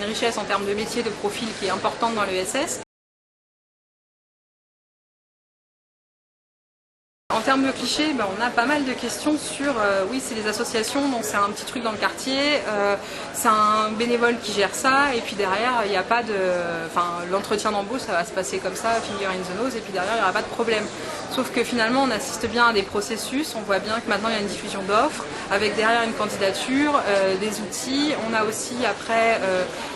richesse en termes de métiers, de profils qui est importante dans l'ESS. En termes de clichés, on a pas mal de questions sur, oui c'est les associations, donc c'est un petit truc dans le quartier, c'est un bénévole qui gère ça, et puis derrière il n'y a pas de... l'entretien d'embauche ça va se passer comme ça, finger in the nose, et puis derrière il n'y aura pas de problème. Sauf que finalement on assiste bien à des processus, on voit bien que maintenant il y a une diffusion d'offres, avec derrière une candidature, des outils, on a aussi après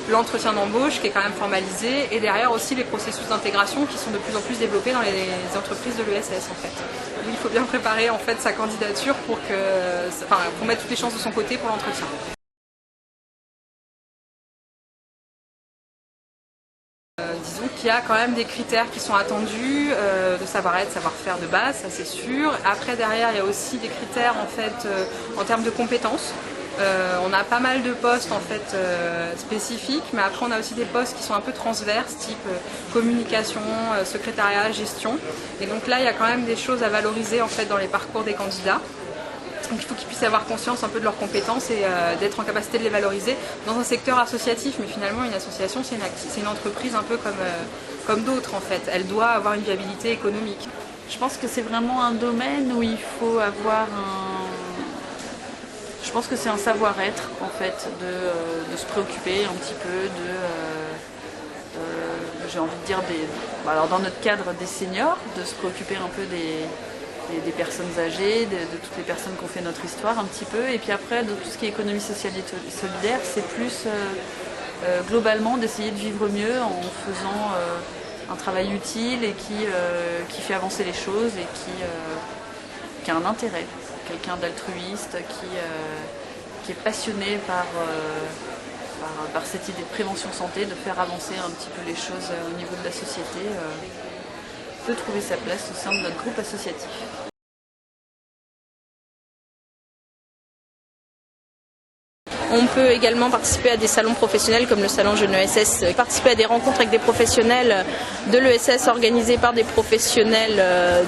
l'entretien d'embauche qui est quand même formalisé, et derrière aussi les processus d'intégration qui sont de plus en plus développés dans les entreprises de l'ESS en fait. Il faut bien préparer en fait sa candidature pour mettre toutes les chances de son côté pour l'entretien. Disons qu'il y a quand même des critères qui sont attendus, de savoir-être, savoir-faire de base, ça c'est sûr. Après derrière il y a aussi des critères en fait en termes de compétences. On a pas mal de postes en fait spécifiques, mais après on a aussi des postes qui sont un peu transverses, type communication, secrétariat, gestion. Et donc là il y a quand même des choses à valoriser en fait dans les parcours des candidats. Donc il faut qu'ils puissent avoir conscience un peu de leurs compétences et d'être en capacité de les valoriser dans un secteur associatif. Mais finalement une association c'est une entreprise un peu comme d'autres en fait. Elle doit avoir une viabilité économique. Je pense que c'est vraiment un domaine où il faut avoir Je pense que c'est un savoir-être en fait, de se préoccuper un petit peu j'ai envie de dire alors dans notre cadre des seniors, de se préoccuper un peu des personnes âgées, de toutes les personnes qui ont fait notre histoire un petit peu, et puis après de tout ce qui est économie sociale et solidaire, c'est plus globalement d'essayer de vivre mieux en faisant un travail utile et qui fait avancer les choses et qui a un intérêt. Quelqu'un d'altruiste, qui est passionné par cette idée de prévention santé, de faire avancer un petit peu les choses au niveau de la société, peut trouver sa place au sein de notre groupe associatif. On peut également participer à des salons professionnels comme le salon Jeune ESS, participer à des rencontres avec des professionnels de l'ESS organisées par des professionnels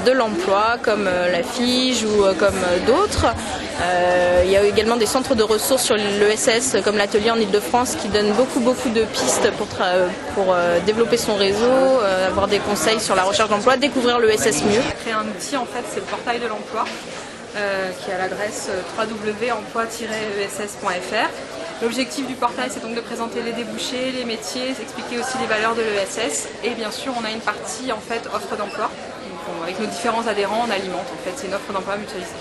de l'emploi comme la FIGE ou comme d'autres. Il y a également des centres de ressources sur l'ESS comme l'atelier en Ile-de-France qui donne beaucoup de pistes pour développer son réseau, avoir des conseils sur la recherche d'emploi, découvrir l'ESS mieux. On a créé un outil en fait, c'est le portail de l'emploi. Qui est à l'adresse www.emploi-ess.fr. L'objectif du portail, c'est donc de présenter les débouchés, les métiers, expliquer aussi les valeurs de l'ESS, et bien sûr on a une partie en fait offre d'emploi. Avec nos différents adhérents, on alimente en fait, c'est une offre d'emploi mutualisée.